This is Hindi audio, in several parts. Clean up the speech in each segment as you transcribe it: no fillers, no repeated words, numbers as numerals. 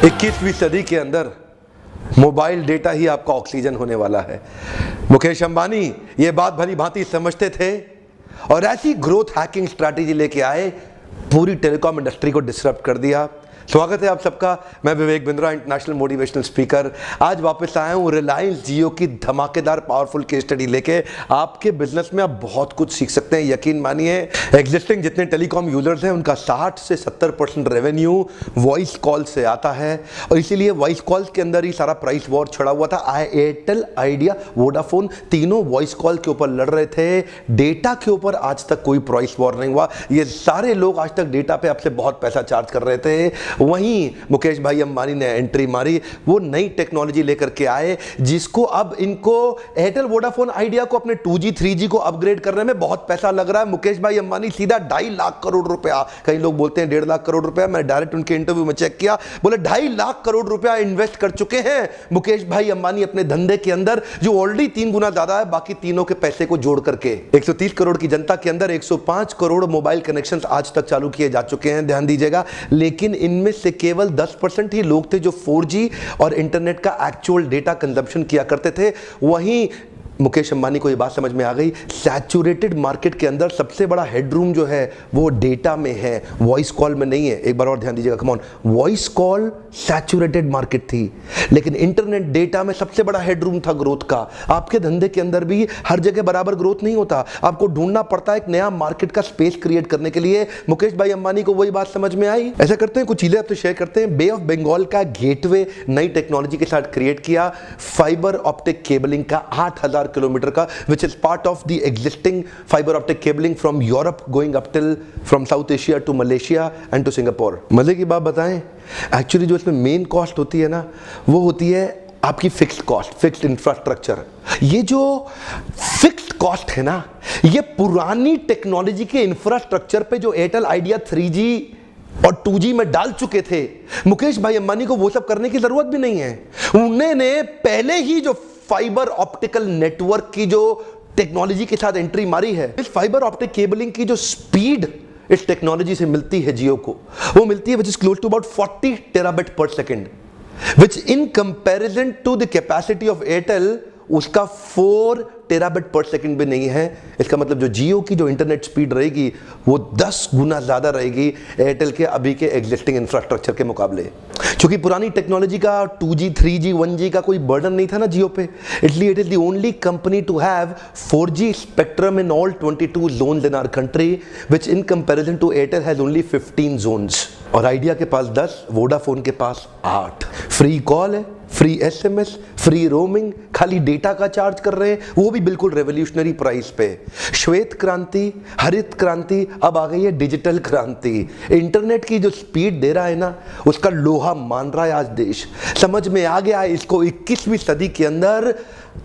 21वीं सदी के अंदर मोबाइल डेटा ही आपका ऑक्सीजन होने वाला है। मुकेश अंबानी ये बात भली भांति समझते थे और ऐसी ग्रोथ हैकिंग स्ट्रैटेजी लेके आए, पूरी टेलीकॉम इंडस्ट्री को डिसरप्ट कर दिया। स्वागत है आप सबका, मैं Vivek Bindra, international motivational speaker. आज वापस आया हूँ रिलायंस जियो की धमाकेदार पावरफुल केस स्टडी लेके। आपके बिजनेस में आप बहुत कुछ सीख सकते हैं। यकीन मानिए, एग्जिस्टिंग जितने टेलीकॉम यूजर्स हैं उनका 60 से 70% रेवेन्यू वॉइस कॉल से आता है और इसीलिए वॉइस कॉल्स के अंदर ही सारा प्राइस वॉर छड़ा हुआ था। एयरटेल, आइडिया, वोडाफोन तीनों वॉइस कॉल के ऊपर लड़ रहे थे। डेटा के ऊपर आज तक कोई प्राइस वॉर नहीं हुआ। ये सारे लोग आज तक डेटा पे आपसे बहुत पैसा चार्ज कर रहे थे। वहीं मुकेश भाई अंबानी ने एंट्री मारी, वो नई टेक्नोलॉजी लेकर के आए जिसको अब इनको एयरटेल, वोडाफोन, आइडिया को अपने 2G 3G को अपग्रेड करने में बहुत पैसा लग रहा है। मुकेश भाई अंबानी सीधा 2.5 लाख करोड़ रुपया, कई लोग बोलते हैं 1.5 लाख करोड़ रुपया, मैं डायरेक्ट उनके इंटरव्यू में चेक किया, बोले 2.5 लाख करोड़ रुपया इन्वेस्ट कर चुके हैं मुकेश भाई अंबानी अपने धंधे के अंदर, जो ऑलरेडी 3 गुना ज्यादा है बाकी तीनों के पैसे को जोड़ करके। 130 करोड़ की जनता के अंदर 105 करोड़ मोबाइल कनेक्शन आज तक चालू किए जा चुके हैं, ध्यान दीजिएगा। लेकिन इनमें से केवल 10% ही लोग थे जो 4G और इंटरनेट का एक्चुअल डेटा कंजप्शन किया करते थे। वहीं मुकेश अंबानी को ये बात समझ में आ गई, सैचुरेटेड मार्केट के अंदर सबसे बड़ा हेडरूम जो है वो डेटा में है, वॉइस कॉल में नहीं है। एक बार और ध्यान दीजिएगा, come on, voice call saturated market थी, लेकिन इंटरनेट डेटा में सबसे बड़ा हेडरूम था ग्रोथ का। आपके धंधे के अंदर भी हर जगह बराबर ग्रोथ नहीं होता, आपको ढूंढना पड़ता है एक नया मार्केट का स्पेस क्रिएट करने के लिए। मुकेश भाई अंबानी को वही बात समझ में आई। ऐसा करते हैं, कुछ चीजें आपसे शेयर करते हैं। बे ऑफ बंगाल का गेटवे नई टेक्नोलॉजी के साथ क्रिएट किया, फाइबर ऑप्टिक केबलिंग का 8000 किलोमीटर का, which is part of the existing fiber optic cabling from Europe going up till from South Asia to Malaysia and to Singapore। मजे की बात बताएं, एक्चुअली जो इसमें मेन कॉस्ट होती है ना, वो होती है आपकी फिक्स्ड कॉस्ट, फिक्स्ड इंफ्रास्ट्रक्चर। ये जो फिक्स्ड कॉस्ट है ना, ये पुरानी टेक्नोलॉजी के इंफ्रास्ट्रक्चर पे जो एयरटेल, आइडिया 3G और 2G में डाल चुके थे, मुकेश भाई अंबानी को वो सब करने की जरूरत भी नहीं है। उन्होंने पहले ही जो फाइबर ऑप्टिकल नेटवर्क की जो टेक्नोलॉजी के साथ एंट्री मारी है, इस फाइबर ऑप्टिक केबलिंग की जो स्पीड इस टेक्नोलॉजी से मिलती है जियो को, वो मिलती है which is close to about 40 terabit per second, which in comparison to the capacity of Airtel उसका 4 टेराबिट पर सेकंड भी नहीं है। इसका मतलब जो जियो की जो इंटरनेट स्पीड रहेगी वो 10 गुना ज्यादा रहेगी एयरटेल के अभी के एग्जिस्टिंग इंफ्रास्ट्रक्चर के मुकाबले। क्योंकि पुरानी टेक्नोलॉजी का 2G 3G 1G का कोई बर्डन नहीं था ना जियो पे, इसलिए it is the only company to have 4G spectrum in all 22 zones in our country, which in comparison to Airtel has only 15 zones. और आइडिया के पास 10, वोडाफोन के पास 8। फ्री कॉल है, फ्री SMS, फ्री रोमिंग, खाली डेटा का चार्ज कर रहे हैं, वो भी बिल्कुल रेवोल्यूशनरी प्राइस पे। श्वेत क्रांति, हरित क्रांति, अब आ गई है डिजिटल क्रांति। इंटरनेट की जो स्पीड दे रहा है ना, उसका लोहा मान रहा है आज देश। समझ में आ गया है इसको, 21वीं सदी के अंदर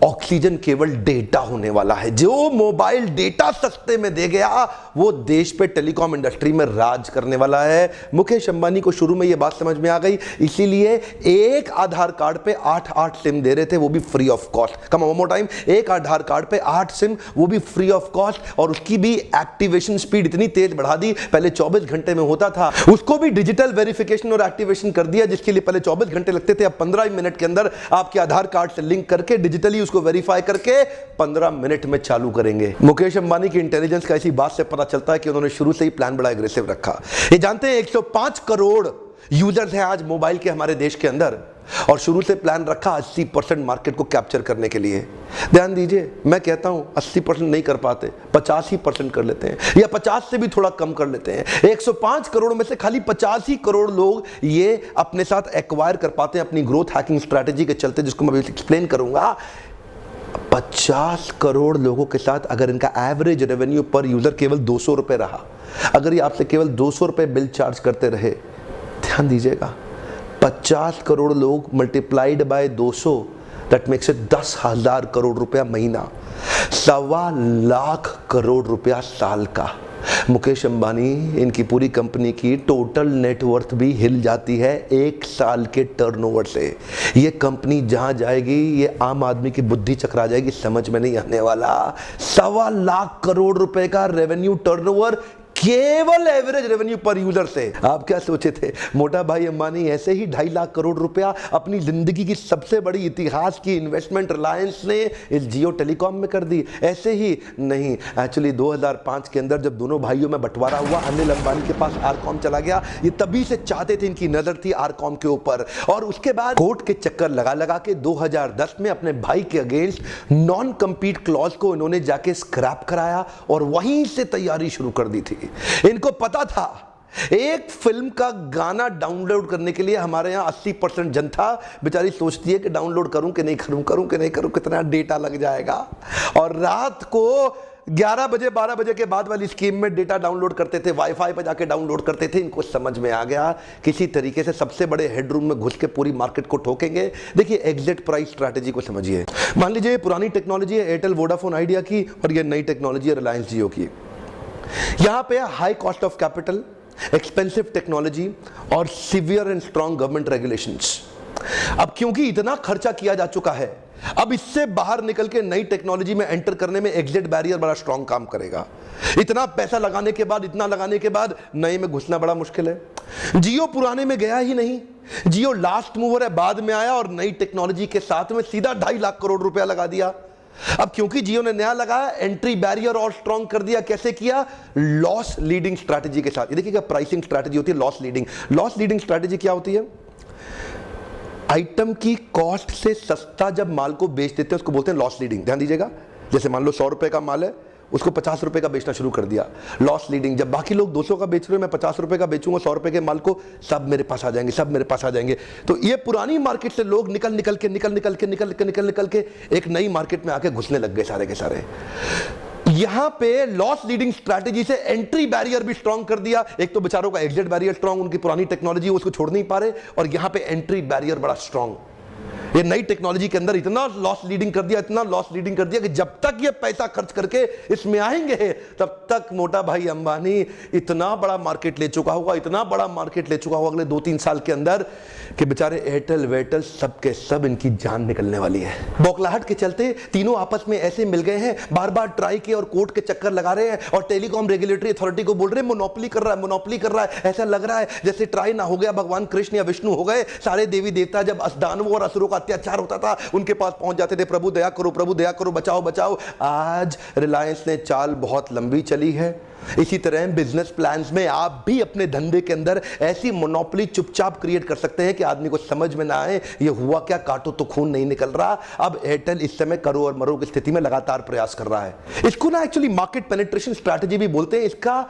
ऑक्सीजन केवल डेटा होने वाला है। जो मोबाइल डेटा सस्ते में दे गया वो देश पे टेलीकॉम इंडस्ट्री में राज करने वाला है। मुकेश अंबानी को शुरू में ये बात समझ में आ गई, इसीलिए एक आधार कार्ड पे 8 सिम दे रहे थे, वो भी free of cost. Come on more time, एक आधार कार्ड पे 8 सिम, वो भी फ्री ऑफ कॉस्ट। और उसकी भी एक्टिवेशन स्पीड इतनी तेज बढ़ा दी, पहले 24 घंटे में होता था, उसको भी डिजिटल वेरिफिकेशन और एक्टिवेशन कर दिया, जिसके लिए पहले 24 घंटे लगते थे, अब 15 मिनट के अंदर आपके आधार कार्ड से लिंक करके डिजिटली उसको वेरीफाई करके 15 मिनट में चालू करेंगे। मुकेश अंबानी की इंटेलिजेंस का इसी बात से पता चलता है कि उन्होंने शुरू से ही प्लान बड़ा एग्रेसिव रखा। ये जानते हैं 105 करोड़ यूजर्स हैं आज मोबाइल के हमारे देश के अंदर, और शुरू से प्लान रखा 80% मार्केट को कैप्चर करने के लिए। ध्यान दीजिए, मैं कहता हूं 80% नहीं कर पाते, 85% कर लेते हैं, या 50 से भी थोड़ा कम कर लेते हैं। 105 करोड़ में से खाली 85 करोड़ लोग ये अपने साथ एक्वायर कर पाते हैं अपनी ग्रोथ हैकिंग स्ट्रैटेजी के चलते, जिसको मैं एक्सप्लेन करूंगा। 50 करोड़ लोगों के साथ अगर इनका एवरेज रेवेन्यू पर यूजर केवल 200 रुपए रहा, अगर ये आपसे केवल 200 रुपए बिल चार्ज करते रहे, ध्यान दीजिएगा, 50 करोड़ लोग multiplied by 200, that makes it 10,000 crore रुपया महीना, 1.25 लाख करोड़ रुपया साल का। मुकेश अंबानी, इनकी पूरी कंपनी की टोटल नेटवर्थ भी हिल जाती है 1 साल के टर्नओवर से। ये कंपनी जहां जाएगी, ये आम आदमी की बुद्धि चकरा जाएगी, समझ में नहीं आने वाला। 1.25 लाख करोड़ रुपए का रेवेन्यू टर्नओवर केवल एवरेज रेवेन्यू पर यूजर से। आप क्या सोचे थे मोटा भाई अंबानी ऐसे ही 2.5 लाख करोड़ रुपया अपनी जिंदगी की सबसे बड़ी इतिहास की इन्वेस्टमेंट रिलायंस ने इस जियो टेलीकॉम में कर दी? ऐसे ही नहीं, एक्चुअली 2005 के अंदर जब दोनों भाइयों में बंटवारा हुआ, अनिल अंबानी के पास आरकॉम चला गया। ये तभी से चाहते थे, इनकी नजर थी आरकॉम के ऊपर, और उसके बाद कोर्ट के चक्कर लगा लगा के 2010 में अपने भाई के अगेंस्ट नॉन कंपीट क्लॉज को इन्होंने जाके स्क्रैप कराया और वहीं से तैयारी शुरू कर दी थी। इनको पता था एक फिल्म का गाना डाउनलोड करने के लिए हमारे यहां 80% जनता बेचारी सोचती है कि डाउनलोड करूं कि नहीं करूं कि नहीं करूं, कितना डेटा लग जाएगा, और रात को 11 बजे 12 बजे के बाद वाली स्कीम में डेटा डाउनलोड करते थे, वाईफाई पर जाके डाउनलोड करते थे। इनको समझ में आ गया किसी तरीके से सबसे बड़े हेडरूम में घुस के पूरी मार्केट को ठोकेंगे। देखिए एग्जिट प्राइस स्ट्रैटेजी को समझिए। मान लीजिए पुरानी टेक्नोलॉजी है एयरटेल वोडाफोन आइडिया की, और ये नई टेक्नोलॉजी है रिलायंस जियो की। यहां पे high cost of capital, expensive technology और severe and strong government regulations. अब क्योंकि इतना खर्चा किया जा चुका है, अब इससे बाहर निकल के नई टेक्नोलॉजी में एंटर करने में एग्जिट बैरियर बड़ा स्ट्रॉन्ग काम करेगा। इतना पैसा लगाने के बाद, इतना लगाने के बाद नए में घुसना बड़ा मुश्किल है। जियो पुराने में गया ही नहीं, जियो लास्ट मूवर है, बाद में आया और नई टेक्नोलॉजी के साथ में सीधा 2.5 लाख करोड़ रुपया लगा दिया। अब क्योंकि जियो ने नया लगाया, एंट्री बैरियर और स्ट्रॉन्ग कर दिया। कैसे किया? लॉस लीडिंग स्ट्रैटेजी के साथ। ये देखिएगा प्राइसिंग स्ट्रैटेजी होती है loss leading. Loss leading strategy क्या होती है? आइटम की कॉस्ट से सस्ता जब माल को बेच देते हैं उसको बोलते हैं लॉस लीडिंग। ध्यान दीजिएगा, जैसे मान लो 100 रुपए का माल है, उसको 50 रुपए का बेचना शुरू कर दिया, लॉस लीडिंग। जब बाकी लोग 200 का बेच रहे हैं, मैं 50 रुपए का बेचूंगा, 100 रुपए के माल को, सब मेरे पास आ जाएंगे, सब मेरे पास आ जाएंगे। तो ये पुरानी मार्केट से लोग निकल के एक नई मार्केट में आके घुसने लग गए सारे के सारे। यहां पे लॉस लीडिंग स्ट्रैटेजी से एंट्री बैरियर भी स्ट्रॉन्ग कर दिया। एक तो बेचारों का एग्जिट बैरियर स्ट्रॉन्ग, उनकी पुरानी टेक्नोलॉजी उसको छोड़ नहीं पा रहे, और यहां पे एंट्री बैरियर बड़ा स्ट्रॉन्ग। ये नई टेक्नोलॉजी के अंदर इतना लॉस लीडिंग कर दिया, इतना लॉस लीडिंग कर दिया कि जब तक ये पैसा खर्च करके इसमें आएंगे तब तक मोटा भाई अंबानी इतना बड़ा मार्केट ले चुका होगा, इतना बड़ा मार्केट ले चुका होगा अगले 2-3 साल के अंदर कि बेचारे एयरटेल वेयरटेल सब के सब इनकी जान निकलने वाली है। बौखलाहट के चलते तीनों आपस में ऐसे मिल गए हैं, बार बार ट्राई किए और कोर्ट के चक्कर लगा रहे हैं, और टेलीकॉम रेगुलेटरी अथॉरिटी को बोल रहे हैं मोनोपोली कर रहा है, मोनोपोली कर रहा है। ऐसा लग रहा है जैसे ट्राई ना हो गया, भगवान कृष्ण या विष्णु हो गए। सारे देवी देवता जब दानवों और असुरों का अत्याचार होता था उनके पास पहुंच जाते थे, प्रभु दया करो, प्रभु दया करो, बचाओ बचाओ। आज रिलायंस ने चाल बहुत लंबी चली है। इसी तरह बिजनेस प्लान्स में आप भी अपने धंधे के अंदर ऐसी मोनोपोली चुपचाप क्रिएट कर सकते हैं कि आदमी को समझ में ना आए ये हुआ क्या, काटो तो खून नहीं निकल रहा। अब एयरटेल इस समय करो और मरो की स्थिति में लगातार प्रयास कर रहा है। इसको ना एक्चुअली मार्केट पेनिट्रेशन स्ट्रैटेजी भी बोलते हैं। इसका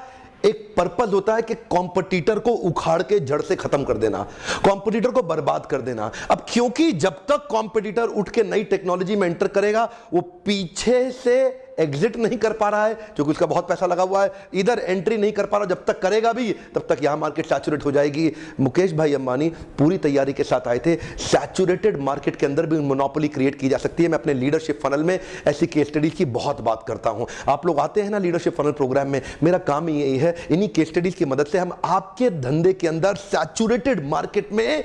एक पर्पस होता है कि कॉम्पिटिटर को उखाड़ के जड़ से खत्म कर देना, कॉम्पिटिटर को बर्बाद कर देना। अब क्योंकि जब तक कॉम्पिटिटर उठ के नई टेक्नोलॉजी में एंटर करेगा, वो पीछे से एग्जिट नहीं कर पा रहा है क्योंकि उसका बहुत पैसा लगा हुआ है, इधर एंट्री नहीं कर पा रहा, जब तक करेगा भी तब तक यहां मार्केट सैचुरेट हो जाएगी। मुकेश भाई अंबानी पूरी तैयारी के साथ आए थे। सैचुरेटेड मार्केट के अंदर भी मोनोपोली क्रिएट की जा सकती है। मैं अपने लीडरशिप फनल में ऐसी केस स्टडीज की बहुत बात करता हूं। आप लोग आते हैं ना लीडरशिप फनल प्रोग्राम में, मेरा काम ही यही है, इन्हीं केस स्टडीज की मदद से हम आपके धंधे के अंदर सैचुरेटेड मार्केट में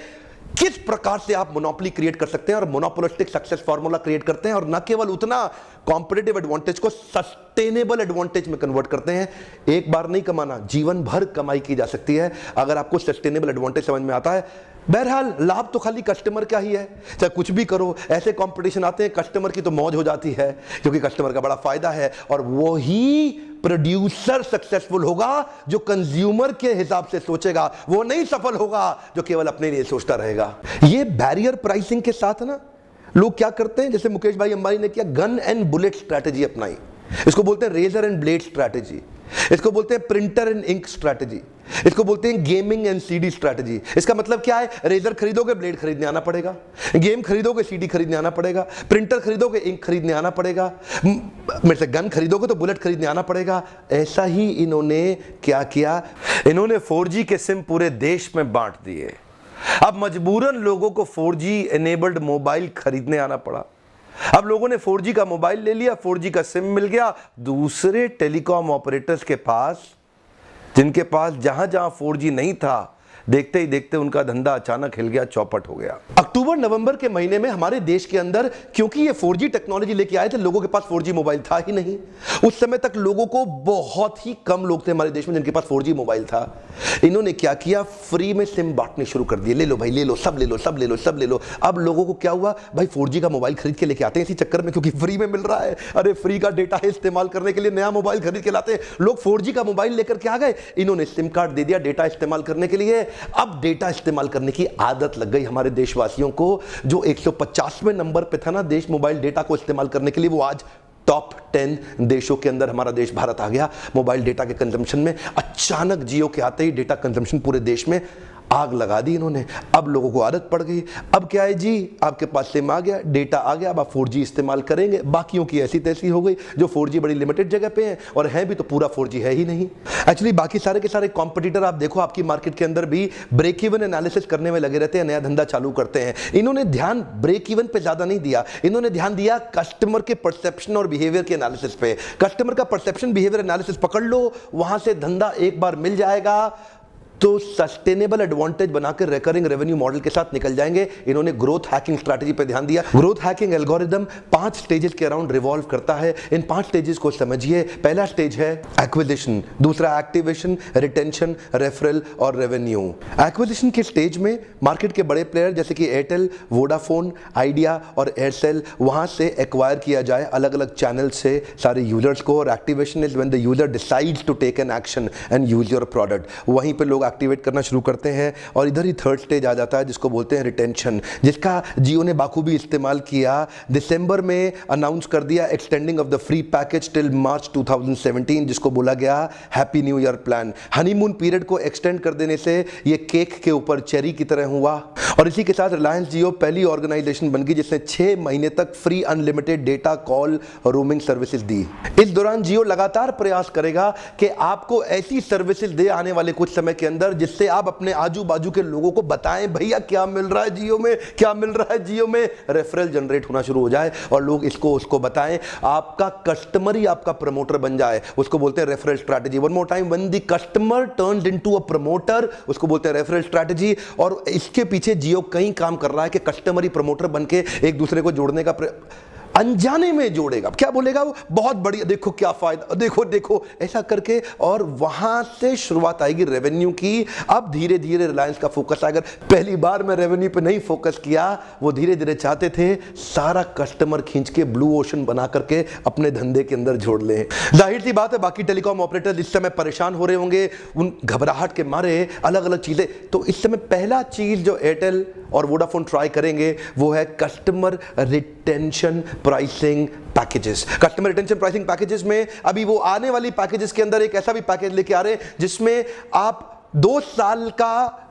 किस प्रकार से आप मोनोपोली क्रिएट कर सकते हैं और मोनोपोलिस्टिक सक्सेस फार्मूला क्रिएट करते हैं, और न केवल उतना कॉम्पिटिटिव एडवांटेज को सस्टेनेबल एडवांटेज में कन्वर्ट करते हैं। एक बार नहीं कमाना, जीवन भर कमाई की जा सकती है अगर आपको सस्टेनेबल एडवांटेज समझ में आता है। बहरहाल लाभ तो खाली कस्टमर का ही है, चाहे कुछ भी करो। ऐसे कंपटीशन आते हैं, कस्टमर की तो मौज हो जाती है क्योंकि कस्टमर का बड़ा फायदा है, और वो ही प्रोड्यूसर सक्सेसफुल होगा जो कंज्यूमर के हिसाब से सोचेगा। वो नहीं सफल होगा जो केवल अपने लिए सोचता रहेगा। ये बैरियर प्राइसिंग के साथ ना लोग क्या करते हैं, जैसे मुकेश भाई अंबानी ने किया, गन एंड बुलेट स्ट्रैटेजी अपनाई। इसको बोलते हैं रेजर एंड ब्लेड स्ट्रैटेजी, इसको बोलते हैं प्रिंटर एंड इंक स्ट्रैटेजी, इसको बोलते हैं गेमिंग एंड सीडी स्ट्रैटेजी। इसका मतलब क्या है? रेजर खरीदोगे ब्लेड खरीदने आना पड़ेगा, गेम खरीदोगे सीडी खरीदने आना पड़ेगा, प्रिंटर खरीदोगे इंक खरीदने आना पड़ेगा, मेरे से गन खरीदोगे तो बुलेट खरीदने आना पड़ेगा। ऐसा ही इन्होंने क्या किया, इन्होंने 4G के सिम पूरे देश में बांट दिए। अब मजबूरन लोगों को 4G एनेबल्ड मोबाइल खरीदने आना पड़ा। अब लोगों ने 4G का मोबाइल ले लिया, 4G का सिम मिल गया। दूसरे टेलीकॉम ऑपरेटर्स के पास, जिनके पास जहां जहां 4G नहीं था, देखते ही देखते उनका धंधा अचानक हिल गया, चौपट हो गया। अक्टूबर नवंबर के महीने में हमारे देश के अंदर, क्योंकि ये 4G टेक्नोलॉजी लेके आए थे, लोगों के पास 4G मोबाइल था ही नहीं। उस समय तक लोगों को, बहुत ही कम लोग थे हमारे देश में जिनके पास 4G मोबाइल था। इन्होंने क्या किया, फ्री में सिम बांटने शुरू कर दिए, ले लो भाई, ले लो, सब ले लो, सब ले लो, सब ले लो। अब लोगों को क्या हुआ भाई, 4G का मोबाइल खरीद के लेके आते हैं इसी चक्कर में, क्योंकि फ्री में मिल रहा है। अरे फ्री का डेटा है, इस्तेमाल करने के लिए नया मोबाइल खरीद के लाते हैं लोग। 4G का मोबाइल लेकर के आ गए, इन्होंने सिम कार्ड दे दिया डेटा इस्तेमाल करने के लिए। अब डेटा इस्तेमाल करने की आदत लग गई हमारे देशवासियों को। जो 150वें नंबर पे था ना देश मोबाइल डेटा को इस्तेमाल करने के लिए, वो आज टॉप 10 देशों के अंदर हमारा देश भारत आ गया मोबाइल डेटा के कंजम्पशन में। अचानक जियो के आते ही डेटा कंजम्पशन पूरे देश में आग लगा दी इन्होंने। अब लोगों को आदत पड़ गई। अब क्या है जी, आपके पास सिम आ गया, डेटा आ गया, अब आप 4G इस्तेमाल करेंगे। बाकियों की ऐसी तैसी हो गई, जो 4G बड़ी लिमिटेड जगह पे हैं, और है भी तो पूरा 4G है ही नहीं। एक्चुअली बाकी सारे के सारे कॉम्पिटिटर आप देखो, आपकी मार्केट के अंदर भी ब्रेक इवन एनालिसिस करने में लगे रहते हैं, नया धंधा चालू करते हैं। इन्होंने ध्यान ब्रेक इवन पे ज्यादा नहीं दिया, इन्होंने ध्यान दिया कस्टमर के परसेप्शन और बिहेवियर के एनालिसिस पे। कस्टमर का परसेप्शन बिहेवियर एनालिसिस पकड़ लो, वहां से धंधा एक बार मिल जाएगा तो सस्टेनेबल एडवांटेज बनाकर रिकरिंग रेवेन्यू मॉडल के साथ निकल जाएंगे। इन्होंने ग्रोथ हैकिंग स्ट्रैटेजी पे ध्यान दिया। ग्रोथ हैकिंग एल्गोरिदम 5 स्टेजेस के अराउंड रिवॉल्व करता है। इन 5 स्टेजेस को समझिए। पहला स्टेज है एक्विजिशन, दूसरा एक्टिवेशन, रिटेंशन, रेफरल और रेवेन्यू। एक्विजिशन के स्टेज में मार्केट के बड़े प्लेयर जैसे कि एयरटेल, वोडाफोन, आइडिया और एयरसेल, वहां से एक्वायर किया जाए अलग अलग चैनल से सारे यूजर्स को। और activation is when the user decides to take an action and use your product. वहीं पे लोग एक्टिवेट करना शुरू करते हैं। और इधर ही थर्ड स्टेज आ जाता है जिसको बोलते हैं रिटेंशन, जिसका जियो ने बाखूबी इस्तेमाल किया। दिसंबर में अनाउंस कर दिया extending of the free package till March 2017, जिसको बोला गया happy new year plan. Honeymoon period को एक्सटेंड कर देने से ये केक के ऊपर चेरी की तरह हुआ। और इसी के साथ रिलायंस जियो पहली ऑर्गेनाइजेशन बन गई जिसने 6 महीने तक free unlimited data, call, roaming services दी। इस दौरान जियो लगातार प्रयास करेगा कि आपको ऐसी सर्विसेज दे आने वाले कुछ समय के अंदर जिससे आप अपने आजू बाजू के लोगों को बताएं भैया क्या मिल रहा है जियो में, क्या मिल रहा है जियो में। रेफरल जनरेट होना शुरू हो जाए और लोग इसको उसको बताएं। आपका कस्टमर ही आपका प्रमोटर बन जाए, उसको बोलते हैं referral strategy. One more time, when the customer turns into a promoter, उसको बोलते हैं रेफरल स्ट्रैटेजी। और इसके पीछे जियो कहीं काम कर रहा है कि कस्टमर ही प्रमोटर बन के एक दूसरे को जोड़ने का अनजाने में जोड़ेगा। क्या बोलेगा वो, बहुत बढ़िया, देखो क्या फायदा, देखो देखो, ऐसा करके। और वहां से शुरुआत आएगी रेवेन्यू की। अब धीरे धीरे रिलायंस का फोकस आएगा। पहली बार में रेवेन्यू पे नहीं फोकस किया, वो धीरे धीरे चाहते थे सारा कस्टमर खींच के ब्लू ओशन बना करके अपने धंधे के अंदर जोड़ ले। जाहिर सी बात है बाकी टेलीकॉम ऑपरेटर इस समय परेशान हो रहे होंगे, उन घबराहट के मारे अलग अलग चीजें। तो इस समय पहला चीज जो एयरटेल और वोडाफोन ट्राई करेंगे वो है customer retention pricing packages. Customer retention pricing packages में अभी वो आने वाली पैकेजेस के अंदर एक ऐसा भी पैकेज लेके आ रहे हैं जिसमें आप 2 साल का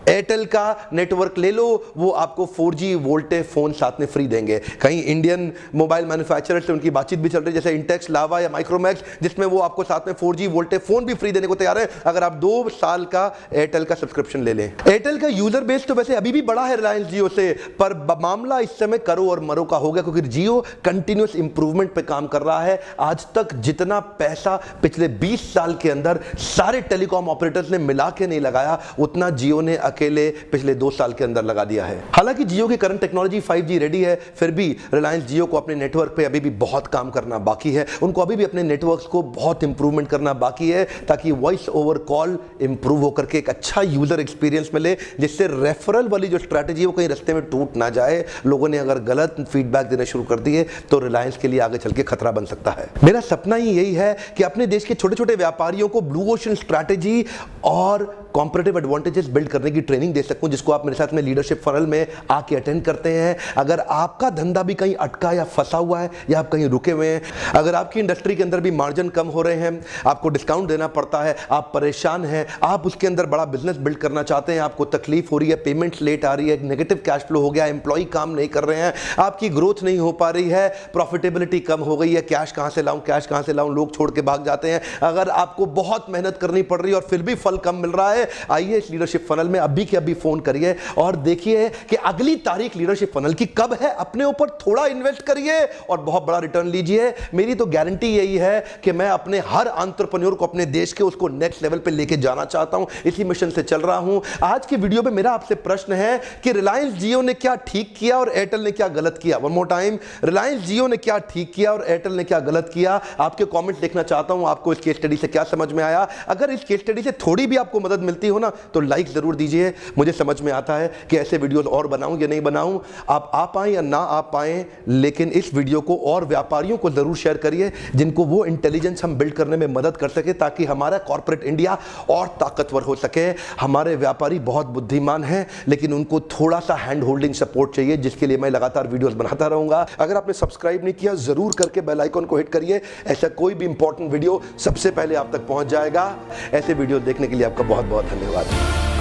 एयरटेल का नेटवर्क ले लो, वो आपको 4G वोल्टे फोन साथ में फ्री देंगे। कहीं इंडियन मोबाइल मैन्युफैक्चरर से उनकी बातचीत भी चल रही है जैसे इंटेक्स, लावा या माइक्रोमैक्स, जिसमें वो आपको साथ में 4G वोल्टे फोन भी फ्री देने को तैयार है अगर आप 2 साल का एयरटेल का सब्सक्रिप्शन ले लें। एयरटेल का यूजर बेस तो वैसे अभी भी बड़ा है रिलायंस जियो से, पर मामला इस समय करो और मरो का हो गया क्योंकि जियो कंटिन्यूअस इंप्रूवमेंट पे काम कर रहा है। आज तक जितना पैसा पिछले 20 साल के अंदर सारे टेलीकॉम ऑपरेटर्स ने मिला के नहीं लगाया, उतना जियो ने अकेले पिछले 2 साल के अंदर लगा दिया है। हालांकि जियो की करंट टेक्नोलॉजी 5G रेडी है, फिर भी रिलायंस जियो को अपने नेटवर्क पे अभी भी बहुत काम करना बाकी है। उनको अभी भी अपने नेटवर्क्स को बहुत इंप्रूवमेंट करना बाकी है ताकि वॉइस ओवर कॉल इंप्रूव होकर के एक अच्छा यूजर एक्सपीरियंस मिले, जिससे रेफरल वाली जो स्ट्रैटेजी है वो कहीं रास्ते में टूट ना जाए। लोगों ने अगर गलत फीडबैक देना शुरू कर दिए तो रिलायंस के लिए आगे चल के खतरा बन सकता है। मेरा सपना ही यही है कि अपने देश के छोटे छोटे व्यापारियों को ब्लू ओशन स्ट्रैटेजी और कॉम्पिटिटिव एडवांटेजेस बिल्ड करने की ट्रेनिंग दे सकूं, जिसको आप मेरे साथ में लीडरशिप फनल में आके अटेंड करते हैं। अगर आपका धंधा भी कहीं अटका या फंसा हुआ है या आप कहीं रुके हुए हैं, अगर आपकी इंडस्ट्री के अंदर भी मार्जिन कम हो रहे हैं, आपको डिस्काउंट देना पड़ता है, आप परेशान हैं, आप उसके अंदर बड़ा बिजनेस बिल्ड करना चाहते हैं, आपको तकलीफ हो रही है, पेमेंट्स लेट आ रही है, नेगेटिव कैश फ्लो हो गया, एम्प्लॉय काम नहीं कर रहे हैं, आपकी ग्रोथ नहीं हो पा रही है, प्रॉफिटेबिलिटी कम हो गई है, कैश कहां से लाऊं, कैश कहां से लाऊं, लोग छोड़ के भाग जाते हैं। अगर आपको बहुत मेहनत करनी पड़ रही है और फिर भी फल कम मिल रहा है, आइए इस लीडरशिप फनल में अब अभी के अभी फोन करिए और देखिए कि अगली तारीख लीडरशिप फनल की कब है। अपने ऊपर थोड़ा इन्वेस्ट करिए और बहुत बड़ा रिटर्न लीजिए। मेरी तो गारंटी यही है कि मैं अपने हर एंटरप्रेन्योर को अपने देश के उसको नेक्स्ट लेवल पे लेके जाना चाहता हूं, इसी मिशन से चल रहा हूं। आज की वीडियो में मेरा आपसे प्रश्न है कि रिलायंस जियो ने क्या ठीक किया और एयरटेल ने क्या गलत किया। वन मोर टाइम, रिलायंस जियो ने क्या ठीक किया और एयरटेल ने क्या गलत किया। आपके कमेंट देखना चाहता हूं, आपको इस केस स्टडी से क्या समझ में आया। अगर इस केस स्टडी से थोड़ी भी आपको मदद मिलती हो ना तो लाइक जरूर दीजिए। मुझे समझ में आता है कि ऐसे वीडियोस और बनाऊं या नहीं बनाऊं, आप आ पाएं या ना आ पाएं, लेकिन इस वीडियो को और व्यापारियों को जरूर शेयर करिए जिनको वो इंटेलिजेंस हम बिल्ड करने में मदद कर सके, ताकि हमारा कॉर्पोरेट इंडिया और ताकतवर हो सके। हमारे व्यापारी बहुत बुद्धिमान हैं, लेकिन उनको थोड़ा सा हैंड होल्डिंग सपोर्ट चाहिए, जिसके लिए मैं लगातार वीडियोस बनाता रहूंगा। अगर आपने सब्सक्राइब नहीं किया जरूर करके बेल आइकन को हिट करिए, ऐसा कोई भी इंपॉर्टेंट वीडियो सबसे पहले आप तक पहुंच जाएगा। ऐसे वीडियो देखने के लिए आपका बहुत बहुत धन्यवाद।